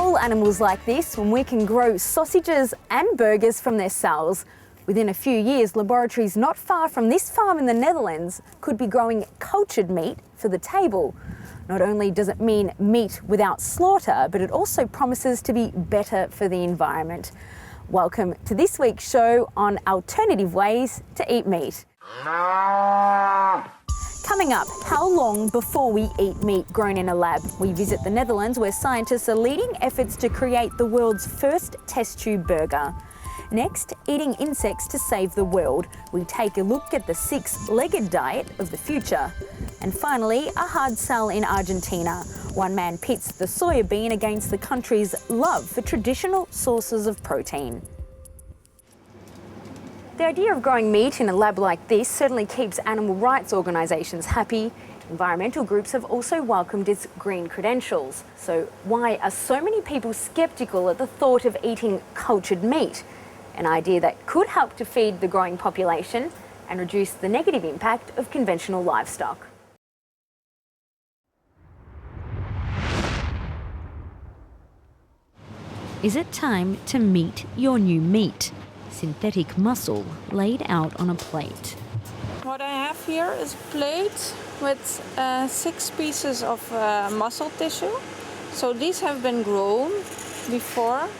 whole animals like this when we can grow sausages and burgers from their cells. Within a few years, laboratories not far from this farm in the Netherlands could be growing cultured meat for the table. Not only does it mean meat without slaughter, but it also promises to be better for the environment. Welcome to this week's show on alternative ways to eat meat. Coming up, how long before we eat meat grown in a lab? We visit the Netherlands, where scientists are leading efforts to create the world's first test tube burger. Next, eating insects to save the world. We take a look at the six-legged diet of the future. And finally, a hard sell in Argentina. One man pits the soya bean against the country's love for traditional sources of protein. The idea of growing meat in a lab like this certainly keeps animal rights organisations happy. Environmental groups have also welcomed its green credentials. So why are so many people sceptical at the thought of eating cultured meat? An idea that could help to feed the growing population and reduce the negative impact of conventional livestock. Is it time to meet your new meat? Synthetic muscle laid out on a plate. What I have here is a plate with 6 pieces of muscle tissue. So these have been grown before.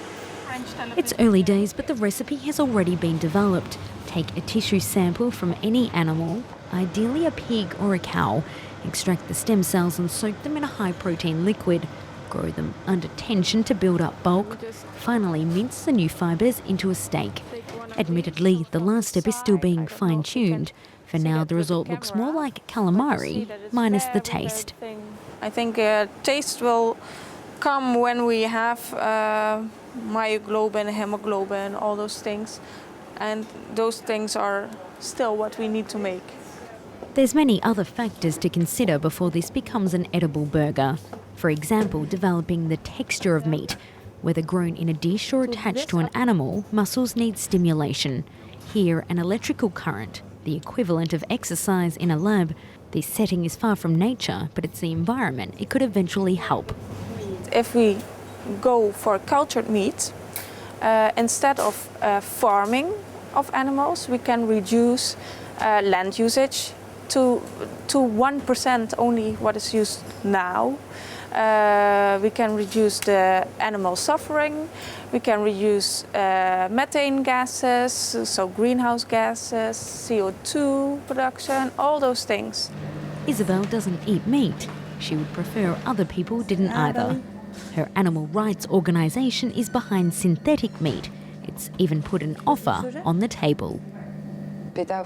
It's early days, but the recipe has already been developed. Take a tissue sample from any animal, ideally a pig or a cow, extract the stem cells and soak them in a high-protein liquid. Grow them under tension to build up bulk. Finally, mince the new fibres into a steak. Admittedly, the last step is still being fine-tuned. For now, the result looks more like calamari, minus the taste. I think taste will come when we have myoglobin, hemoglobin, all those things. And those things are still what we need to make. There's many other factors to consider before this becomes an edible burger. For example, developing the texture of meat. Whether grown in a dish or attached to an animal, muscles need stimulation. Here, an electrical current, the equivalent of exercise in a lab. This setting is far from nature, but it's the environment it could eventually help. If we go for cultured meat, instead of farming of animals, we can reduce land usage to 1% only what is used now. We can reduce the animal suffering, we can reduce methane gases, so greenhouse gases, CO2 production, all those things. Isabel doesn't eat meat. She would prefer other people didn't either. Her animal rights organisation is behind synthetic meat. It's even put an offer on the table.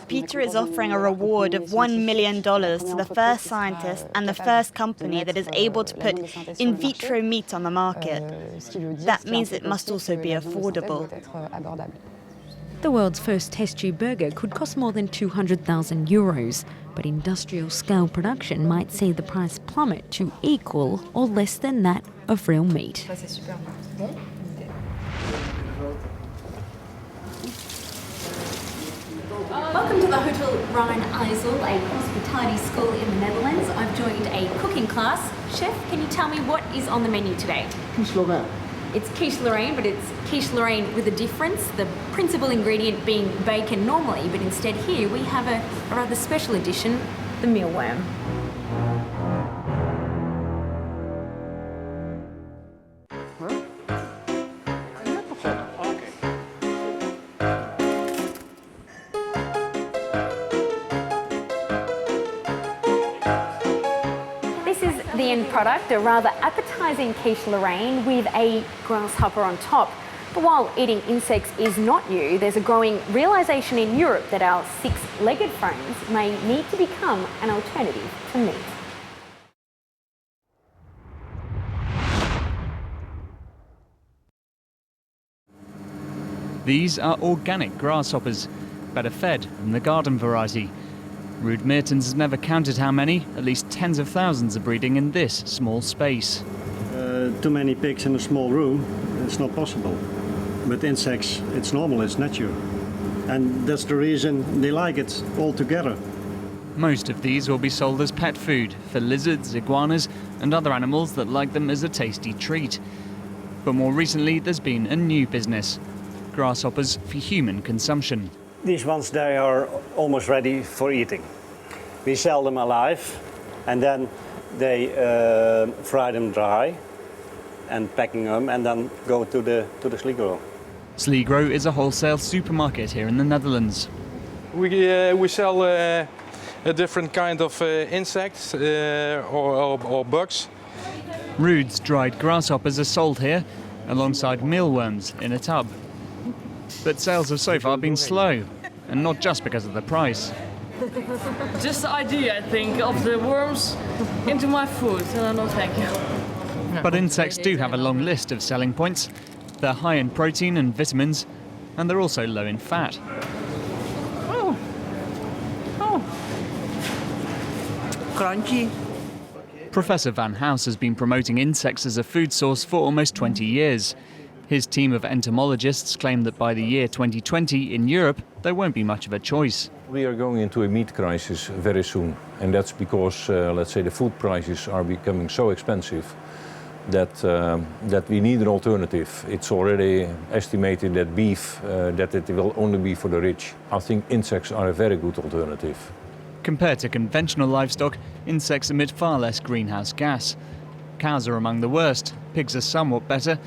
Peter is offering a reward of $1 million to the first scientist and the first company that is able to put in vitro meat on the market. That means it must also be affordable. The world's first test tube burger could cost more than €200,000, but industrial scale production might see the price plummet to equal or less than that of real meat. Welcome to the Hotel Rhine IJssel, a hospitality school in the Netherlands. I've joined a cooking class. Chef, can you tell me what is on the menu today? Quiche Lorraine. It's quiche Lorraine, but it's quiche Lorraine with a difference. The principal ingredient being bacon normally, but instead here we have a rather special edition, the mealworm. The end product, a rather appetising quiche Lorraine with a grasshopper on top. But while eating insects is not new, there's a growing realisation in Europe that our six-legged friends may need to become an alternative to meat. These are organic grasshoppers, better fed than the garden variety. Ruud Meertens has never counted how many, at least tens of thousands are breeding in this small space. Too many pigs in a small room, it's not possible. With insects, it's normal, it's natural. And that's the reason they like it all together. Most of these will be sold as pet food for lizards, iguanas and other animals that like them as a tasty treat. But more recently, there's been a new business: grasshoppers for human consumption. These ones, they are almost ready for eating. We sell them alive, and then they fry them dry and packing them, and then go to the Sligro. Sligro is a wholesale supermarket here in the Netherlands. We sell a different kind of insects or bugs. Ruud's dried grasshoppers are sold here alongside mealworms in a tub. But sales have so far been slow, and not just because of the price. Just the idea, I think, of the worms into my food, and no thank you. But insects do have a long list of selling points. They're high in protein and vitamins, and they're also low in fat. Crunchy. Professor Van House has been promoting insects as a food source for almost 20 years. His team of entomologists claim that by the year 2020 in Europe, there won't be much of a choice. We are going into a meat crisis very soon, and that's because, let's say, the food prices are becoming so expensive that we need an alternative. It's already estimated that beef, that it will only be for the rich. I think insects are a very good alternative. Compared to conventional livestock, insects emit far less greenhouse gas. Cows are among the worst, pigs are somewhat better,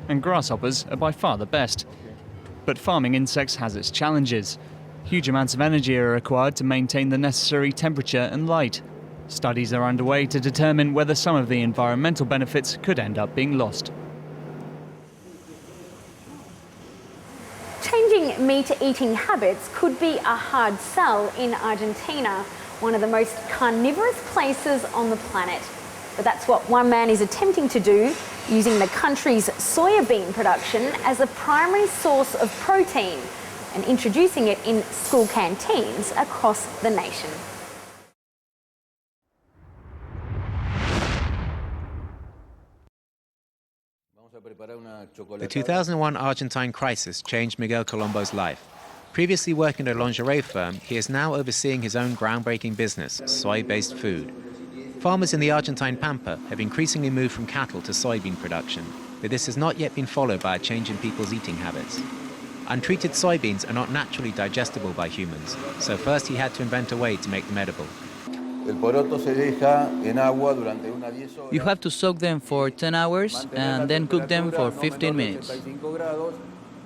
and grasshoppers are by far the best. But farming insects has its challenges. Huge amounts of energy are required to maintain the necessary temperature and light. Studies are underway to determine whether some of the environmental benefits could end up being lost. Changing meat-eating habits could be a hard sell in Argentina, one of the most carnivorous places on the planet. But that's what one man is attempting to do, using the country's soybean production as a primary source of protein and introducing it in school canteens across the nation. The 2001 Argentine crisis changed Miguel Colombo's life. Previously working at a lingerie firm, he is now overseeing his own groundbreaking business, soy-based food. Farmers in the Argentine Pampa have increasingly moved from cattle to soybean production, but this has not yet been followed by a change in people's eating habits. Untreated soybeans are not naturally digestible by humans, so first he had to invent a way to make them edible. You have to soak them for 10 hours and then cook them for 15 minutes.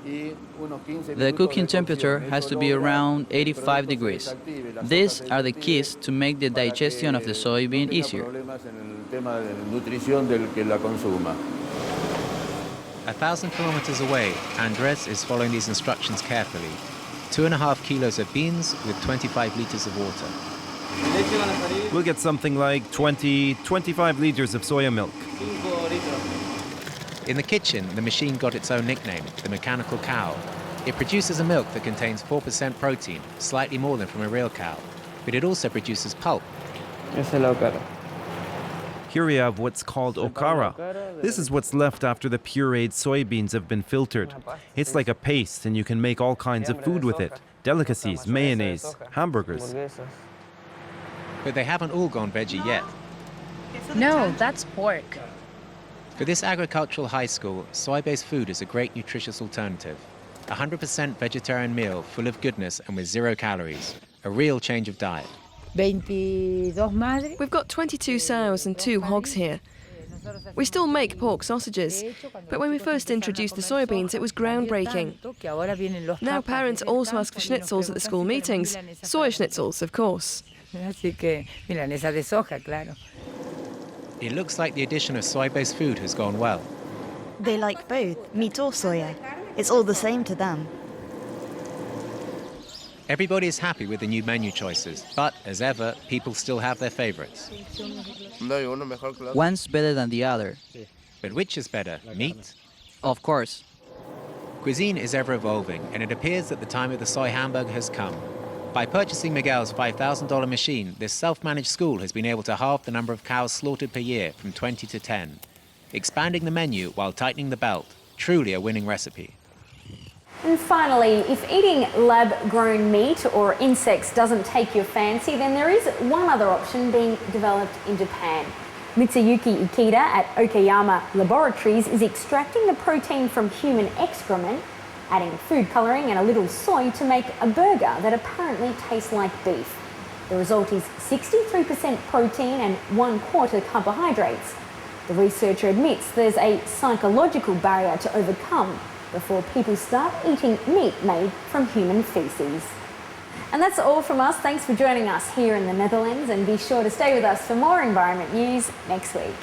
The cooking temperature has to be around 85 degrees. These are the keys to make the digestion of the soybean easier. 1,000 kilometers away, Andres is following these instructions carefully. 2.5 kilos of beans with 25 liters of water. We'll get something like 25 liters of soya milk. In the kitchen, the machine got its own nickname, the mechanical cow. It produces a milk that contains 4% protein, slightly more than from a real cow. But it also produces pulp. Here we have what's called okara. This is what's left after the pureed soybeans have been filtered. It's like a paste, and you can make all kinds of food with it. Delicacies, mayonnaise, hamburgers. But they haven't all gone veggie yet. No, that's pork. For this agricultural high school, soy-based food is a great nutritious alternative. 100% vegetarian meal full of goodness and with 0 calories. A real change of diet. We've got 22 sows and 2 hogs here. We still make pork sausages, but when we first introduced the soybeans, it was groundbreaking. Now parents also ask for schnitzels at the school meetings. Soy schnitzels, of course. It looks like the addition of soy-based food has gone well. They like both, meat or soya. It's all the same to them. Everybody is happy with the new menu choices, but as ever, people still have their favorites. One's better than the other. But which is better, meat? Of course. Cuisine is ever evolving, and it appears that the time of the soy hamburger has come. By purchasing Miguel's $5,000 machine, this self-managed school has been able to halve the number of cows slaughtered per year from 20 to 10. Expanding the menu while tightening the belt, truly a winning recipe. And finally, if eating lab-grown meat or insects doesn't take your fancy, then there is one other option being developed in Japan. Mitsuyuki Ikeda at Okayama Laboratories is extracting the protein from human excrement, adding food colouring and a little soy to make a burger that apparently tastes like beef. The result is 63% protein and 1/4 carbohydrates. The researcher admits there's a psychological barrier to overcome before people start eating meat made from human faeces. And that's all from us. Thanks for joining us here in the Netherlands, and be sure to stay with us for more environment news next week.